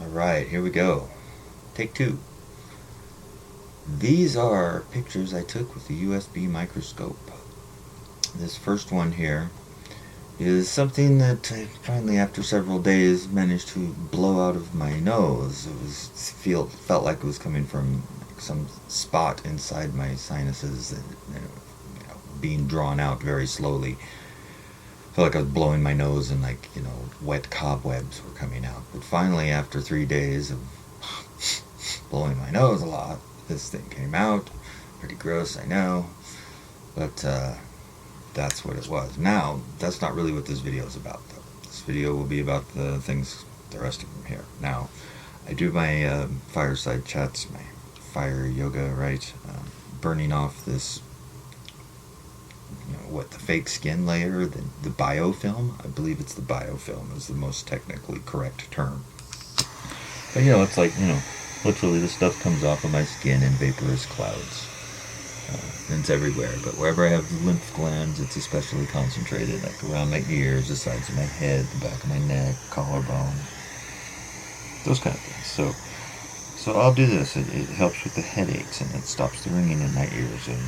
Alright, here we go. Take two. These are pictures I took with the USB microscope. This first one here is something that I finally, after several days, managed to blow out of my nose. Felt like it was coming from some spot inside my sinuses and being drawn out very slowly. Felt like I was blowing my nose and wet cobwebs were coming out. But finally, after 3 days of blowing my nose a lot, this thing came out. Pretty gross, I know, but that's what it was. Now, that's not really what this video is about, though. This video will be about the things, the rest of them here. Now, I do my fireside chats, my fire yoga, right? Burning off this, the fake skin layer, the biofilm. I believe it's the biofilm is the most technically correct term. But it's like, literally this stuff comes off of my skin in vaporous clouds. And it's everywhere, but wherever I have lymph glands, it's especially concentrated, like around my ears, the sides of my head, the back of my neck, collarbone, those kind of things. So I'll do this. It helps with the headaches, and it stops the ringing in my ears, and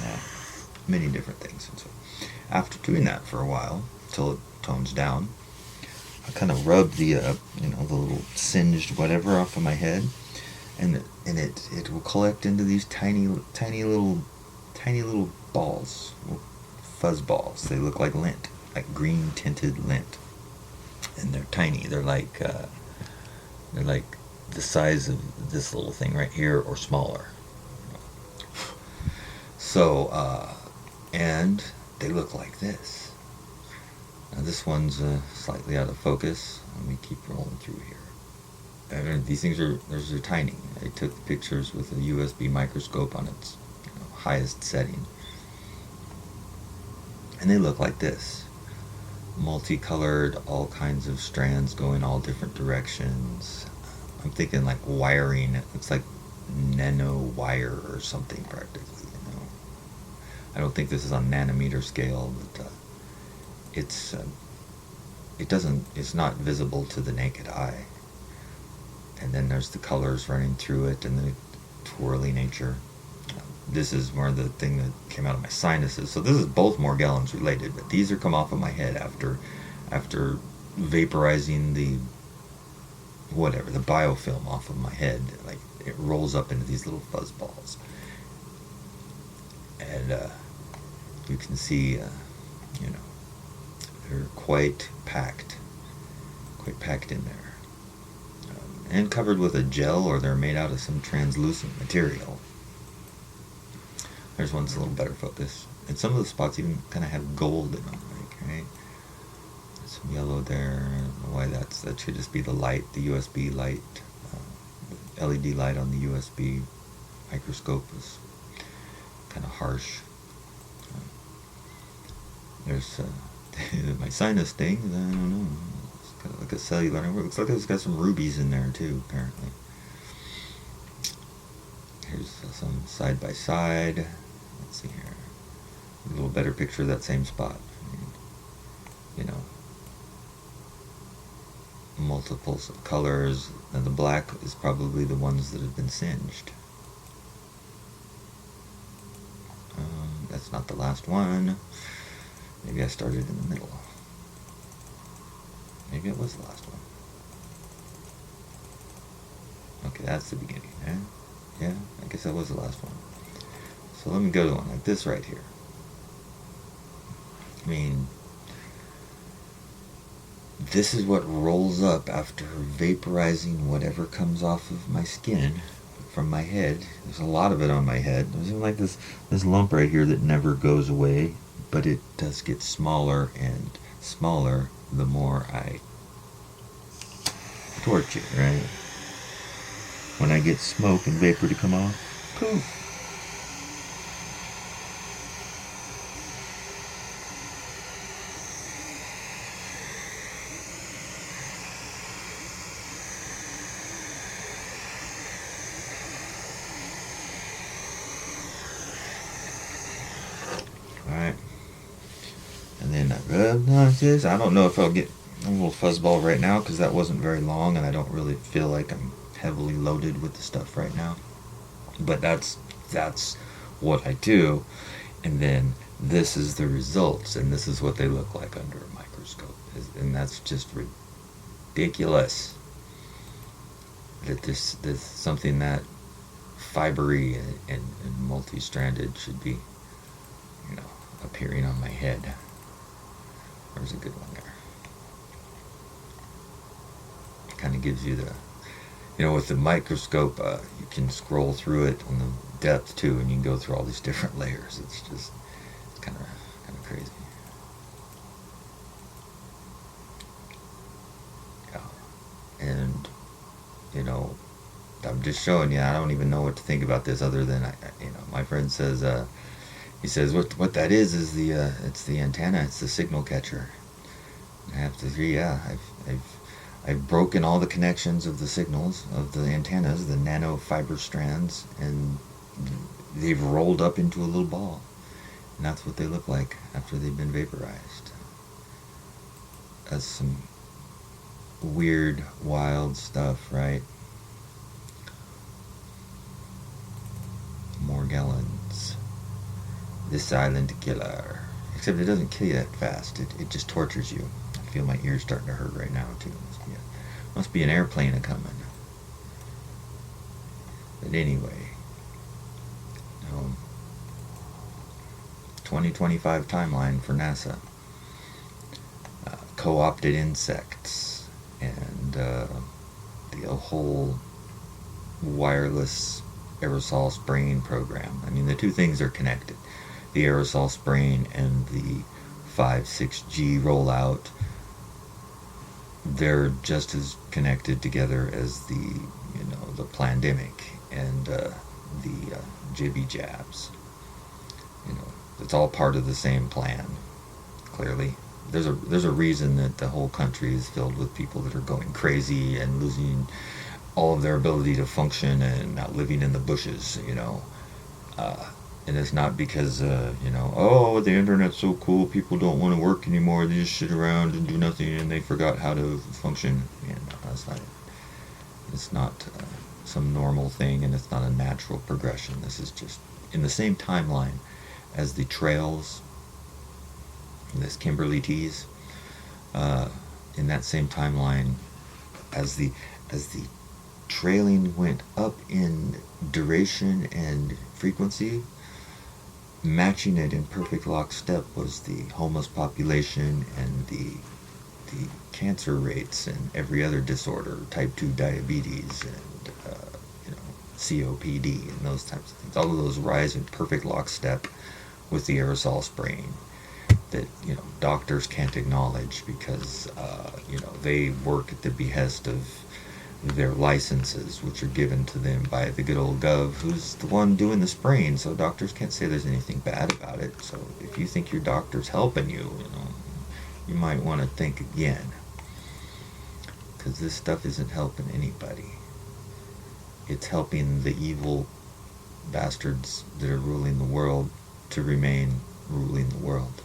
many different things. And so after doing that for a while, till it tones down, I kind of rub the the little singed whatever off of my head, and it will collect into these tiny little balls, fuzz balls. They look like lint, like green tinted lint, and they're tiny. They're like the size of this little thing right here or smaller. So and they look like this. Now this one's slightly out of focus. Let me keep rolling through here. These things are tiny. I took pictures with a USB microscope on its highest setting, and they look like this, multicolored, all kinds of strands going all different directions. I'm thinking like wiring. It's like nano wire or something practically. I don't think this is on nanometer scale, but it's not visible to the naked eye. And then there's the colors running through it and the twirly nature. This is more the thing that came out of my sinuses. So this is both Morgellons related, but these are come off of my head after vaporizing the biofilm off of my head. Like it rolls up into these little fuzz balls, and you can see, they're quite packed in there, and covered with a gel, or they're made out of some translucent material. There's one's a little better focus. And some of the spots even kind of have gold in them, right? Some yellow there. I don't know why that should just be the light, the USB light. The LED light on the USB microscope is kind of harsh. There's my sinus thing. I don't know. It's kind of like a cellular. It looks like it's got some rubies in there too, apparently. Here's some side by side. Let's see here. A little better picture of that same spot. Multiples of colors, and the black is probably the ones that have been singed. That's not the last one. Maybe I started in the middle. Maybe it was the last one. Okay, that's the beginning, eh? Yeah, I guess that was the last one. So let me go to one like this right here. I mean, this is what rolls up after vaporizing whatever comes off of my skin from my head. There's a lot of it on my head. There's even like this lump right here that never goes away, but it does get smaller and smaller the more I torch it, right? When I get smoke and vapor to come off, poof. Alright. And then I rub like this. I don't know if I'll get little fuzzball right now because that wasn't very long, and I don't really feel like I'm heavily loaded with the stuff right now. But that's what I do, and then this is the results, and this is what they look like under a microscope, and that's just ridiculous. That this something that fibery and multi-stranded should be, appearing on my head. There's a good one there. It kind of gives you the, with the microscope, you can scroll through it on the depth too, and you can go through all these different layers. It's kind of crazy. Yeah, and I'm just showing you. I don't even know what to think about this other than my friend says. He says what that is the it's the antenna. It's the signal catcher. I have to agree. Yeah, I've broken all the connections of the signals of the antennas, the nanofiber strands, and they've rolled up into a little ball, and that's what they look like after they've been vaporized. That's some weird, wild stuff, right? Morgellons, the silent killer. Except it doesn't kill you that fast. It just tortures you. I feel my ears starting to hurt right now too. Must be an airplane a coming. But anyway, 2025 timeline for NASA. Co-opted insects and the whole wireless aerosol spraying program. I mean, the two things are connected. The aerosol spraying and the 5-6G rollout, they're just as connected together as the pandemic and the jibby jabs. It's all part of the same plan. Clearly, there's a reason that the whole country is filled with people that are going crazy and losing all of their ability to function and not living in the bushes. And it's not because the internet's so cool, people don't want to work anymore, they just sit around and do nothing and they forgot how to function. That's not it. It's not some normal thing, and it's not a natural progression. This is just in the same timeline as the trails, this Kimberly Teas, in that same timeline as the trailing went up in duration and frequency. Matching it in perfect lockstep was the homeless population and the cancer rates and every other disorder, type 2 diabetes and COPD and those types of things. All of those rise in perfect lockstep with the aerosol spraying that doctors can't acknowledge because they work at the behest of their licenses, which are given to them by the good old gov, who's the one doing the spraying, so doctors can't say there's anything bad about it. So if you think your doctor's helping you, you might want to think again, because this stuff isn't helping anybody. It's helping the evil bastards that are ruling the world to remain ruling the world,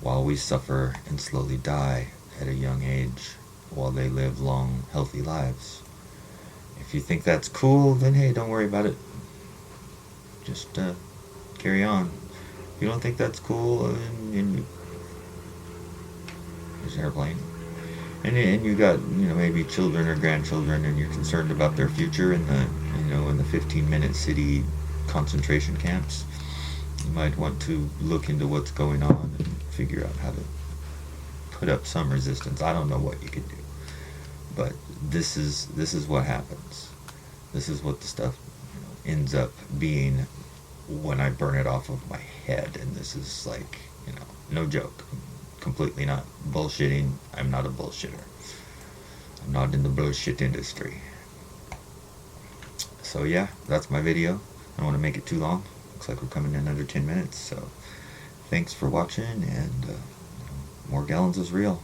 while we suffer and slowly die at a young age, while they live long, healthy lives. If you think that's cool, then hey, don't worry about it. Just carry on. If you don't think that's cool, and there's an airplane, and you got maybe children or grandchildren, and you're concerned about their future in the in the 15-minute city concentration camps, you might want to look into what's going on and figure out how to put up some resistance. I don't know what you could do, but this is what happens. This is what the stuff ends up being when I burn it off of my head, and this is like no joke. I'm completely not bullshitting. I'm not a bullshitter. I'm not in the bullshit industry. So yeah, that's my video. I don't want to make it too long. Looks like we're coming in under 10 minutes. So thanks for watching, and Morgellons is real,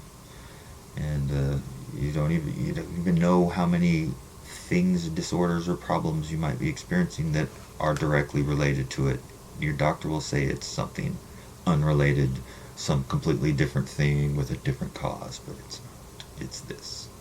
and you don't even know how many things, disorders, or problems you might be experiencing that are directly related to it. Your doctor will say it's something unrelated, some completely different thing with a different cause, but it's not. it's this.